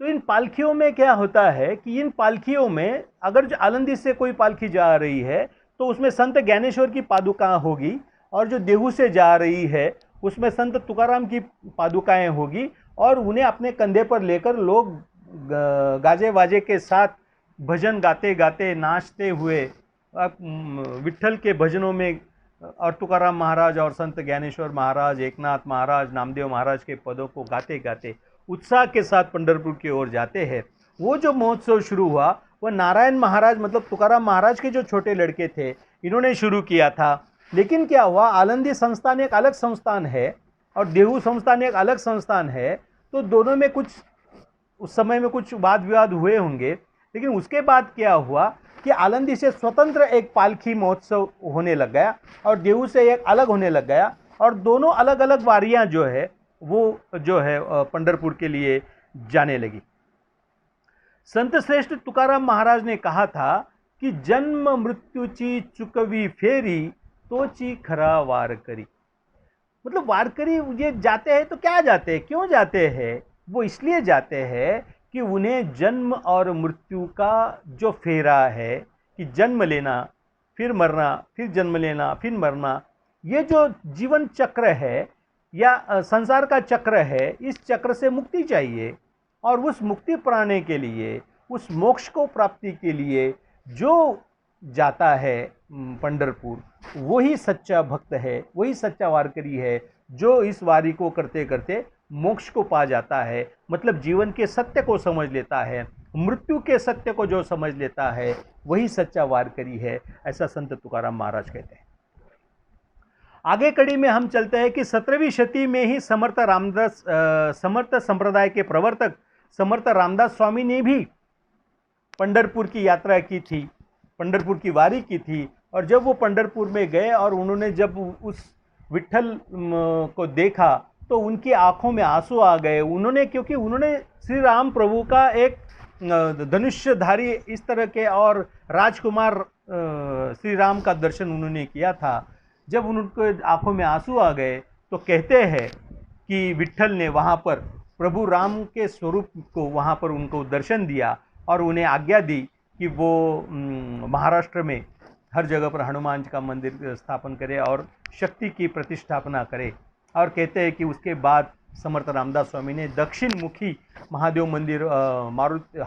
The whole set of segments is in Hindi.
तो इन पालखियों में क्या होता है कि इन पालखियों में अगर जो आलंदी से कोई पालखी जा रही है तो उसमें संत ज्ञानेश्वर की पादुका होगी, और जो देहू से जा रही है उसमें संत तुकाराम की पादुकाएं होगी, और उन्हें अपने कंधे पर लेकर लोग गाजे वाजे के साथ भजन गाते गाते नाचते हुए विट्ठल के भजनों में और तुकाराम महाराज और संत ज्ञानेश्वर महाराज, एकनाथ महाराज, नामदेव महाराज के पदों को गाते गाते उत्साह के साथ पंढरपुर की ओर जाते हैं। वो जो महोत्सव शुरू हुआ वह नारायण महाराज मतलब तुकाराम महाराज के जो छोटे लड़के थे इन्होंने शुरू किया था। लेकिन क्या हुआ, आलंदी संस्थान एक अलग संस्थान है और देहू संस्थान एक अलग संस्थान है, तो दोनों में कुछ उस समय में कुछ वाद विवाद हुए होंगे। लेकिन उसके बाद क्या हुआ कि आलंदी से स्वतंत्र एक पालकी महोत्सव होने लग गया और देहू से एक अलग होने लग गया, और दोनों अलग अलग वारियां जो है वो जो है पंढरपुर के लिए जाने लगी। संत श्रेष्ठ तुकाराम महाराज ने कहा था कि जन्म मृत्यूची चुकवी फेरी तोची खरा वारकरी। मतलब वारकरी ये जाते हैं तो क्या जाते हैं, क्यों जाते हैं? वो इसलिए जाते हैं कि उन्हें जन्म और मृत्यु का जो फेरा है कि जन्म लेना फिर मरना फिर जन्म लेना फिर मरना, ये जो जीवन चक्र है या संसार का चक्र है, इस चक्र से मुक्ति चाहिए। और उस मुक्ति पाने के लिए, उस मोक्ष को प्राप्ति के लिए जो जाता है पंढरपुर, वही सच्चा भक्त है, वही सच्चा वारकरी है जो इस वारी को करते करते मोक्ष को पा जाता है। मतलब जीवन के सत्य को समझ लेता है, मृत्यु के सत्य को जो समझ लेता है वही सच्चा वारकरी है, ऐसा संत तुकाराम महाराज कहते हैं। आगे कड़ी में हम चलते हैं कि 17वीं शती में ही समर्थ संप्रदाय के प्रवर्तक समर्थ रामदास स्वामी ने भी पंढरपुर की यात्रा की थी, पंढरपुर की वारी की थी। और जब वो पंढरपुर में गए और उन्होंने जब उस विट्ठल को देखा तो उनकी आंखों में आंसू आ गए। उन्होंने, क्योंकि उन्होंने श्री राम प्रभु का एक धनुष्यधारी इस तरह के और राजकुमार श्री राम का दर्शन उन्होंने किया था। जब उनके आंखों में आंसू आ गए तो कहते हैं कि विट्ठल ने वहाँ पर प्रभु राम के स्वरूप को वहाँ पर उनको दर्शन दिया और उन्हें आज्ञा दी कि वो महाराष्ट्र में हर जगह पर हनुमान जी का मंदिर स्थापन करे और शक्ति की प्रतिष्ठापना करे। और कहते हैं कि उसके बाद समर्थ रामदास स्वामी ने दक्षिण मुखी महादेव मंदिर,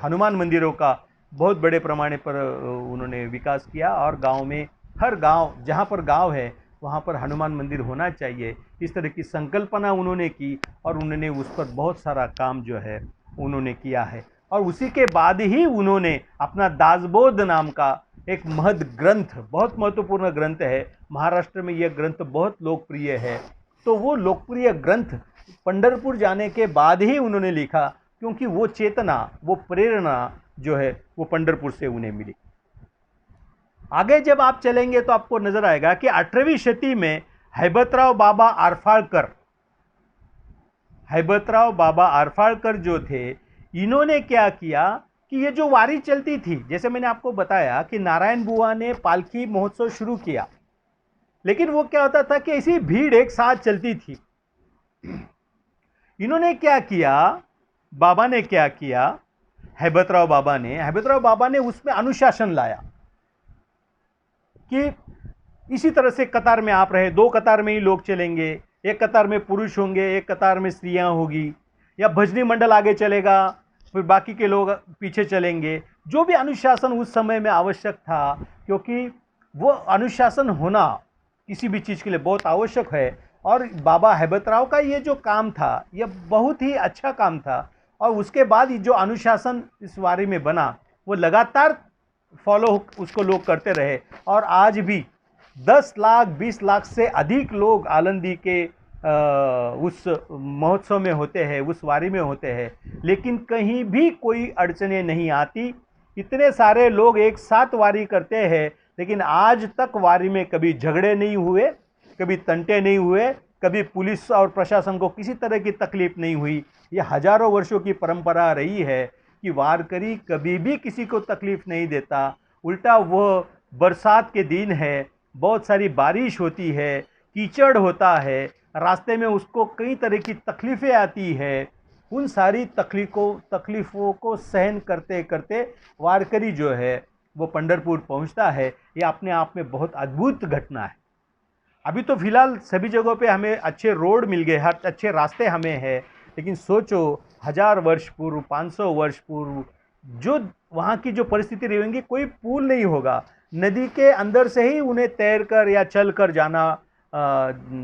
हनुमान मंदिरों का बहुत बड़े पैमाने पर उन्होंने विकास किया। और गांव में, हर गांव जहां पर गांव है वहां पर हनुमान मंदिर होना चाहिए, इस तरह की संकल्पना उन्होंने की और उन्होंने उस पर बहुत सारा काम जो है उन्होंने किया है। और उसी के बाद ही उन्होंने अपना दासबोध नाम का एक महद ग्रंथ, बहुत महत्वपूर्ण ग्रंथ है, महाराष्ट्र में यह ग्रंथ बहुत लोकप्रिय है। तो वो लोकप्रिय ग्रंथ पंढरपुर जाने के बाद ही उन्होंने लिखा, क्योंकि वो चेतना, वो प्रेरणा जो है वो पंढरपुर से उन्हें मिली। आगे जब आप चलेंगे तो आपको नजर आएगा कि 18वीं शती में हैबतराव बाबा आरफाळकर जो थे, इन्होंने क्या किया कि ये जो वारी चलती थी, जैसे मैंने आपको बताया कि नारायण बुआ ने पालकी महोत्सव शुरू किया, लेकिन वो क्या होता था कि ऐसी भीड़ एक साथ चलती थी। इन्होंने क्या किया, बाबा ने क्या किया, हैबतराव बाबा ने उसमें अनुशासन लाया कि इसी तरह से कतार में आप रहे, 2 कतार में ही लोग चलेंगे, एक कतार में पुरुष होंगे, एक कतार में स्त्रियां होगी, या भजनी मंडल आगे चलेगा फिर बाकी के लोग पीछे चलेंगे। जो भी अनुशासन उस समय में आवश्यक था, क्योंकि वो अनुशासन होना किसी भी चीज़ के लिए बहुत आवश्यक है। और बाबा हैबतराव का ये जो काम था यह बहुत ही अच्छा काम था। और उसके बाद जो अनुशासन इस वारी में बना वो लगातार फॉलो उसको लोग करते रहे। और आज भी 10 लाख 20 लाख से अधिक लोग आलंदी के उस महोत्सव में होते हैं, उस वारी में होते हैं, लेकिन कहीं भी कोई अड़चने नहीं आती। इतने सारे लोग एक साथ वारी करते हैं, लेकिन आज तक वारी में कभी झगड़े नहीं हुए, कभी तंटे नहीं हुए, कभी पुलिस और प्रशासन को किसी तरह की तकलीफ नहीं हुई। ये हजारों वर्षों की परंपरा रही है कि वारकरी कभी भी किसी को तकलीफ नहीं देता। उल्टा वो बरसात के दिन है, बहुत सारी बारिश होती है, कीचड़ होता है, रास्ते में उसको कई तरह की तकलीफ़ें आती है, उन सारी तकलीफ़ों को सहन करते करते वारकरी जो है वो पंढरपुर पहुंचता है। ये अपने आप में बहुत अद्भुत घटना है। अभी तो फिलहाल सभी जगहों पे हमें अच्छे रोड मिल गए, हर अच्छे रास्ते हमें हैं, लेकिन सोचो 1000 वर्ष पूर्व, 500 वर्ष पूर्व जो वहाँ की जो परिस्थिति रहेंगी, कोई पुल नहीं होगा, नदी के अंदर से ही उन्हें तैरकर या चलकर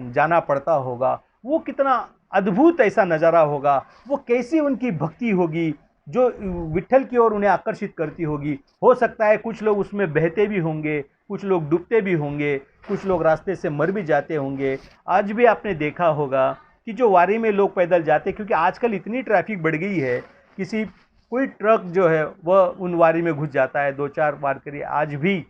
जाना पड़ता होगा। वो कितना अद्भुत ऐसा नज़ारा होगा, वो कैसी उनकी भक्ति होगी जो विट्ठल की ओर उन्हें आकर्षित करती होगी। हो सकता है कुछ लोग उसमें बहते भी होंगे, कुछ लोग डूबते भी होंगे, कुछ लोग रास्ते से मर भी जाते होंगे। आज भी आपने देखा होगा कि जो वारी में लोग पैदल जाते, क्योंकि आजकल इतनी ट्रैफिक बढ़ गई है, कोई ट्रक जो है वह उन वारी में घुस जाता है। 2-4 वारकरी आज भी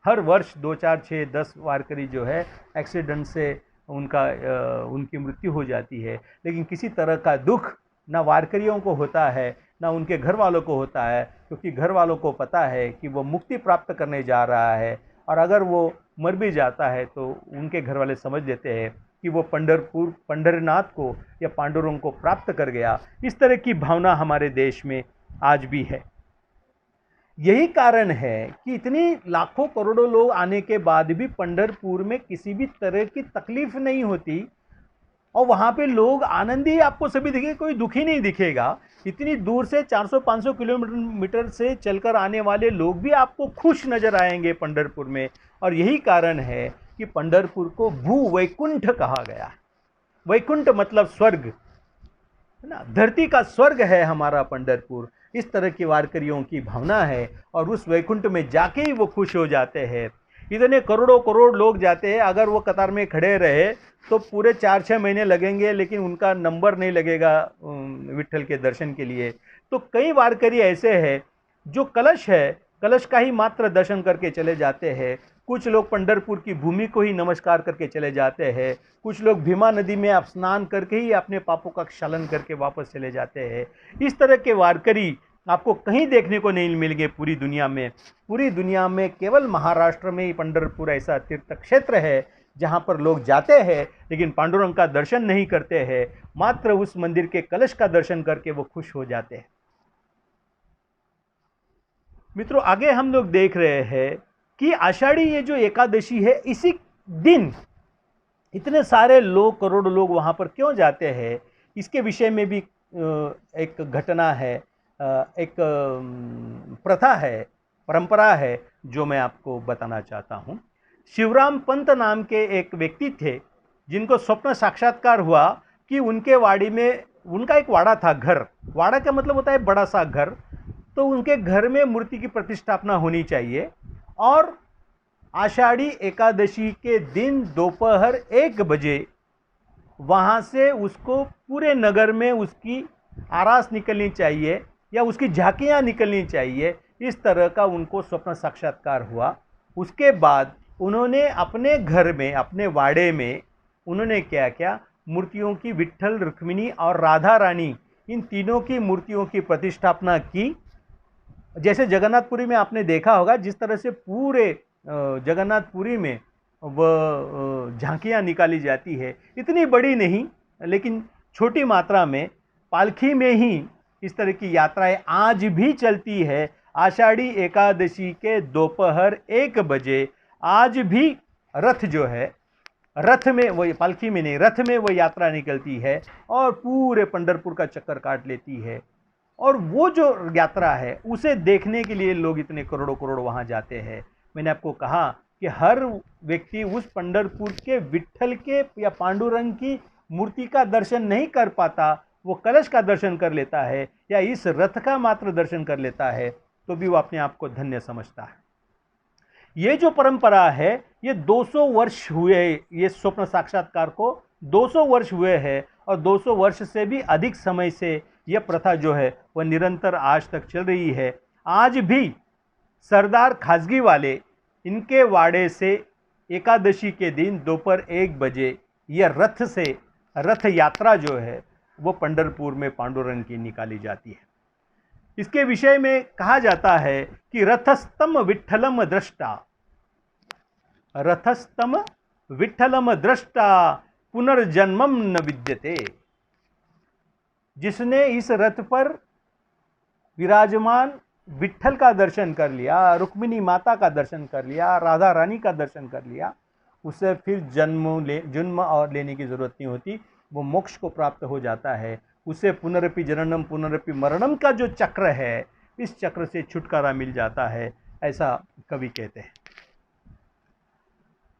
हर वर्ष 2-4, 6, 10 वारकरी जो है एक्सीडेंट से उनकी मृत्यु हो जाती है। लेकिन किसी तरह का दुख ना वारकरियों को होता है ना उनके घर वालों को होता है, क्योंकि घर वालों को पता है कि वो मुक्ति प्राप्त करने जा रहा है। और अगर वो मर भी जाता है तो उनके घर वाले समझ लेते हैं कि वो पंढरनाथ को या पांडुरंग को प्राप्त कर गया। इस तरह की भावना हमारे देश में आज भी है। यही कारण है कि इतनी लाखों करोड़ों लोग आने के बाद भी पंढरपुर में किसी भी तरह की तकलीफ नहीं होती, और वहाँ पे लोग आनंदी आपको सभी दिखेंगे, कोई दुखी नहीं दिखेगा। इतनी दूर से 400-500 किलोमीटर से चलकर आने वाले लोग भी आपको खुश नजर आएंगे पंढरपुर में। और यही कारण है कि पंढरपुर को भू वैकुंठ कहा गया। वैकुंठ मतलब स्वर्ग है ना, धरती का स्वर्ग है हमारा पंढरपुर। इस तरह की वारकरियों की भावना है, और उस वैकुंठ में जाके ही वो खुश हो जाते हैं। इतने करोड़ों करोड़ लोग जाते हैं, अगर वो कतार में खड़े रहे तो पूरे 4-6 महीने लगेंगे, लेकिन उनका नंबर नहीं लगेगा विट्ठल के दर्शन के लिए। तो कई वारकरी ऐसे हैं जो कलश का ही मात्र दर्शन करके चले जाते हैं। कुछ लोग पंढरपुर की भूमि को ही नमस्कार करके चले जाते हैं। कुछ लोग भीमा नदी में स्नान करके ही अपने पापों का क्षालन करके वापस चले जाते हैं। इस तरह के वारकरी आपको कहीं देखने को नहीं मिलेंगे पूरी दुनिया में। पूरी दुनिया में केवल महाराष्ट्र में ही पंढरपुर ऐसा तीर्थ क्षेत्र है जहाँ पर लोग जाते हैं, लेकिन पांडुरंग का दर्शन नहीं करते हैं, मात्र उस मंदिर के कलश का दर्शन करके वो खुश हो जाते हैं। मित्रों, आगे हम लोग देख रहे हैं कि आषाढ़ी ये जो एकादशी है, इसी दिन इतने सारे लोग, करोड़ों लोग वहाँ पर क्यों जाते हैं, इसके विषय में भी एक घटना है, एक प्रथा है, परंपरा है जो मैं आपको बताना चाहता हूँ। शिवराम पंत नाम के एक व्यक्ति थे जिनको स्वप्न साक्षात्कार हुआ कि उनके वाड़ी में, उनका एक वाड़ा था, घर, वाड़ा का मतलब होता है बड़ा सा घर, तो उनके घर में मूर्ति की प्रतिष्ठापना होनी चाहिए। और आषाढ़ी एकादशी के दिन दोपहर 1 बजे वहाँ से उसको पूरे नगर में उसकी आरास निकलनी चाहिए या उसकी झांकियाँ निकलनी चाहिए। इस तरह का उनको स्वप्न साक्षात्कार हुआ। उसके बाद उन्होंने अपने घर में, अपने वाड़े में उन्होंने क्या किया, मूर्तियों की, विट्ठल, रुक्मिणी और राधा रानी, इन तीनों की मूर्तियों की प्रतिष्ठापना की। जैसे जगन्नाथपुरी में आपने देखा होगा, जिस तरह से पूरे जगन्नाथपुरी में वह झांकियाँ निकाली जाती है, इतनी बड़ी नहीं लेकिन छोटी मात्रा में, पालखी में ही इस तरह की यात्राएं आज भी चलती है। आषाढ़ी एकादशी के दोपहर 1 बजे आज भी रथ जो है, रथ में, वो पालखी में नहीं, रथ में वो यात्रा निकलती है और पूरे पंढरपुर का चक्कर काट लेती है। और वो जो यात्रा है उसे देखने के लिए लोग इतने करोड़ों करोड़ वहाँ जाते हैं। मैंने आपको कहा कि हर व्यक्ति उस पंढरपुर के विट्ठल के या पांडुरंग की मूर्ति का दर्शन नहीं कर पाता, वो कलश का दर्शन कर लेता है या इस रथ का मात्र दर्शन कर लेता है, तो भी वो अपने आप को धन्य समझता है। ये जो परंपरा है, ये 200 वर्ष हुए, ये स्वप्न साक्षात्कार को 200 वर्ष हुए हैं, और 200 वर्ष से भी अधिक समय से यह प्रथा जो है वह निरंतर आज तक चल रही है। आज भी सरदार खाजगी वाले, इनके वाड़े से एकादशी के दिन दोपहर 1 बजे यह रथ यात्रा जो है वो पंढरपुर में पांडुरंग की निकाली जाती है। इसके विषय में कहा जाता है कि रथस्तम विट्ठलम दृष्टा, रथस्तम विट्ठलम दृष्टा पुनर्जन्मम न विद्यते। जिसने इस रथ पर विराजमान विट्ठल का दर्शन कर लिया, रुक्मिणी माता का दर्शन कर लिया, राधा रानी का दर्शन कर लिया, उसे फिर जन्म और लेने की जरूरत नहीं होती, वो मोक्ष को प्राप्त हो जाता है। उसे पुनरपि जननम पुनरपि मरणम का जो चक्र है, इस चक्र से छुटकारा मिल जाता है, ऐसा कवि कहते हैं।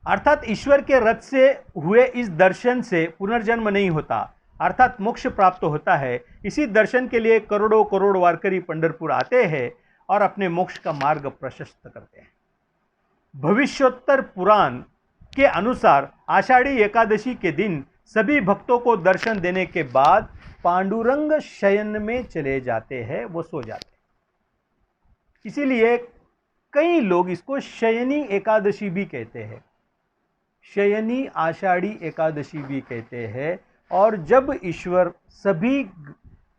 अर्थात ईश्वर के रथ से हुए इस दर्शन से पुनर्जन्म नहीं होता, अर्थात मोक्ष प्राप्त होता है। इसी दर्शन के लिए करोड़ों करोड़ वारकरी पंढरपुर आते हैं और अपने मोक्ष का मार्ग प्रशस्त करते हैं। भविष्योत्तर पुराण के अनुसार आषाढ़ी एकादशी के दिन सभी भक्तों को दर्शन देने के बाद पांडुरंग शयन में चले जाते हैं, वो सो जाते हैं। इसीलिए कई लोग इसको शयनी एकादशी भी कहते हैं, शयनी आषाढ़ी एकादशी भी कहते हैं। और जब ईश्वर सभी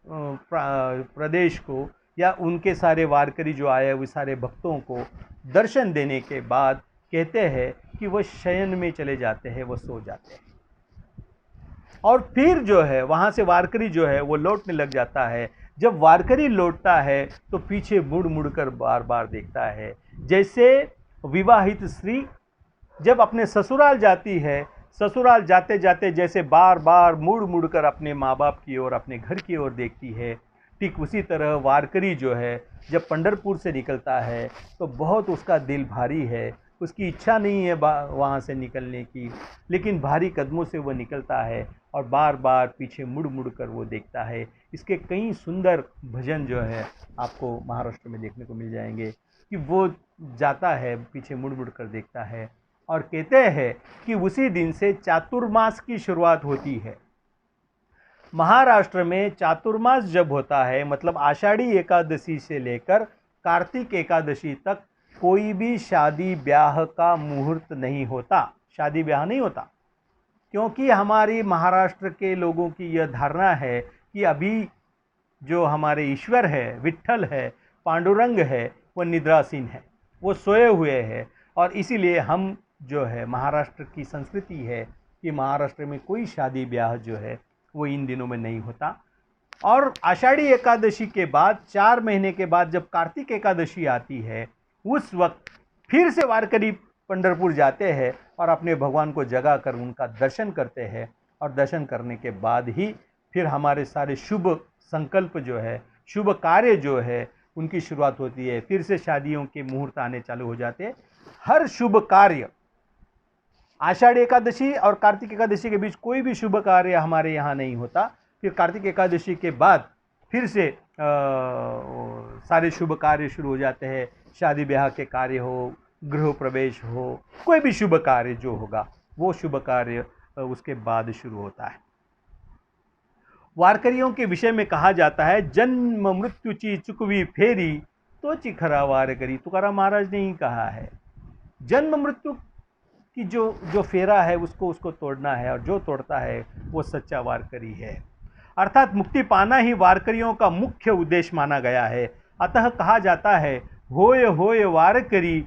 प्रदेश को या उनके सारे वारकरी जो आए हुए सारे भक्तों को दर्शन देने के बाद कहते हैं कि वह शयन में चले जाते हैं, वो सो जाते हैं। और फिर जो है वहाँ से वारकरी जो है वो लौटने लग जाता है। जब वारकरी लौटता है तो पीछे मुड़ मुड़ कर बार बार देखता है, जैसे विवाहित स्त्री जब अपने ससुराल जाती है, ससुराल जाते जाते जैसे बार बार मुड़ मुड़ कर अपने माँ बाप की ओर, अपने घर की ओर देखती है, ठीक उसी तरह वारकरी जो है जब पंढरपुर से निकलता है तो बहुत उसका दिल भारी है, उसकी इच्छा नहीं है वहाँ से निकलने की, लेकिन भारी कदमों से वो निकलता है और बार बार पीछे मुड़ मुड़ कर वो देखता है। इसके कई सुंदर भजन जो है आपको महाराष्ट्र में देखने को मिल जाएंगे कि वो जाता है, पीछे मुड़ मुड़ कर देखता है। और कहते हैं कि उसी दिन से चातुर्मास की शुरुआत होती है। महाराष्ट्र में चातुर्मास जब होता है, मतलब आषाढ़ी एकादशी से लेकर कार्तिक एकादशी तक कोई भी शादी ब्याह का मुहूर्त नहीं होता, शादी ब्याह नहीं होता, क्योंकि हमारी महाराष्ट्र के लोगों की यह धारणा है कि अभी जो हमारे ईश्वर है, विट्ठल है, पांडुरंग है, वो निद्रासीन है, वो सोए हुए हैं। और इसीलिए हम जो है महाराष्ट्र की संस्कृति है कि महाराष्ट्र में कोई शादी ब्याह जो है वो इन दिनों में नहीं होता। और आषाढ़ी एकादशी के बाद 4 महीने के बाद जब कार्तिक एकादशी आती है, उस वक्त फिर से वारकरी पंढरपुर जाते हैं और अपने भगवान को जगा कर उनका दर्शन करते हैं। और दर्शन करने के बाद ही फिर हमारे सारे शुभ संकल्प जो है, शुभ कार्य जो है, उनकी शुरुआत होती है। फिर से शादियों के मुहूर्त आने चालू हो जाते हैं। हर शुभ कार्य, आषाढ़ एकादशी और कार्तिक एकादशी के बीच कोई भी शुभ कार्य हमारे यहाँ नहीं होता। फिर कार्तिक एकादशी के बाद फिर से सारे शुभ कार्य शुरू हो जाते हैं। शादी ब्याह के कार्य हो, गृह प्रवेश हो, कोई भी शुभ कार्य जो होगा वो शुभ कार्य उसके बाद शुरू होता है। वारकरियों के विषय में कहा जाता है, जन्म मृत्युची चुकवी फेरी तो चिखरा वारकरी। तुकाराम महाराज ने ही कहा है, जन्म मृत्यु की जो फेरा है उसको तोड़ना है, और जो तोड़ता है वो सच्चा वारकरी है। अर्थात मुक्ति पाना ही वारकरियों का मुख्य उद्देश्य माना गया है। अतः कहा जाता है, होय होय वारकरी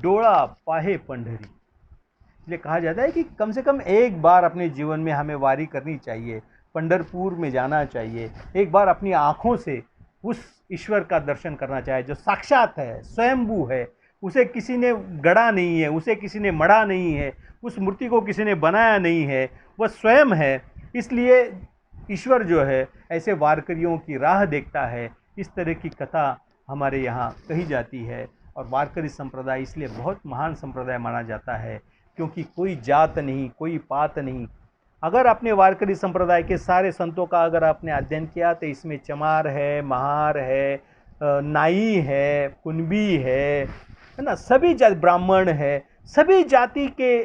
डोळा पाहे पंढरी। इसलिए कहा जाता है कि कम से कम एक बार अपने जीवन में हमें वारी करनी चाहिए, पंढरपुर में जाना चाहिए, एक बार अपनी आँखों से उस ईश्वर का दर्शन करना चाहिए जो साक्षात है, स्वयंभू है। उसे किसी ने गढ़ा नहीं है, उसे किसी ने मढ़ा नहीं है, उस मूर्ति को किसी ने बनाया नहीं है, वह स्वयं है। इसलिए ईश्वर जो है ऐसे वारकरियों की राह देखता है। इस तरह की कथा हमारे यहाँ कही जाती है। और वारकरी संप्रदाय इसलिए बहुत महान संप्रदाय माना जाता है, क्योंकि कोई जात नहीं, कोई पात नहीं। अगर आपने वारकरी संप्रदाय के सारे संतों का अगर आपने अध्ययन किया तो इसमें चमार है, महार है, नाई है, कुंभी है ना, सभी जाति, ब्राह्मण है, सभी जाति के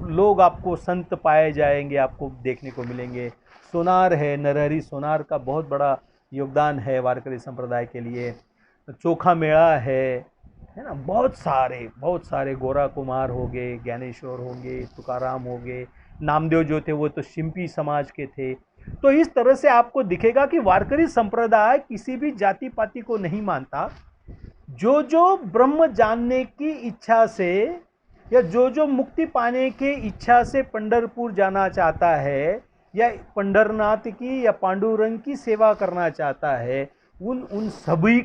लोग आपको संत पाए जाएंगे, आपको देखने को मिलेंगे। सोनार है, नरहरी सोनार का बहुत बड़ा योगदान है वारकरी संप्रदाय के लिए। चोखा मेला है ना, बहुत सारे गोरा कुमार हो गए, ज्ञानेश्वर होंगे, तुकाराम हो गए, नामदेव जो थे वो तो शिंपी समाज के थे। तो इस तरह से आपको दिखेगा कि वारकरी संप्रदाय किसी भी जाति पाति को नहीं मानता। जो ब्रह्म जानने की इच्छा से या जो मुक्ति पाने की इच्छा से पंढरपुर जाना चाहता है, या पंढरनाथ की या पांडुरंग की सेवा करना चाहता है, उन सभी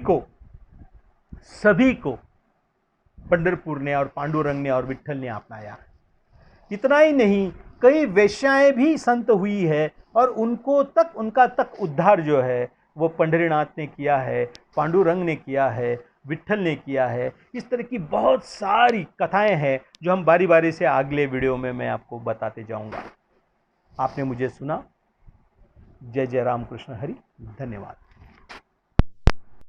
को पंढरपुर ने और पांडुरंग ने और विट्ठल ने अपनाया। इतना ही नहीं, कई वेश्याएं भी संत हुई है और उनका तक उद्धार जो है वो पंढरीनाथ ने किया है, पांडुरंग ने किया है, विट्ठल ने किया है। इस तरह की बहुत सारी कथाएं हैं जो हम बारी बारी से अगले वीडियो में मैं आपको बताते जाऊंगा। आपने मुझे सुना। जय जय राम कृष्ण हरि। धन्यवाद।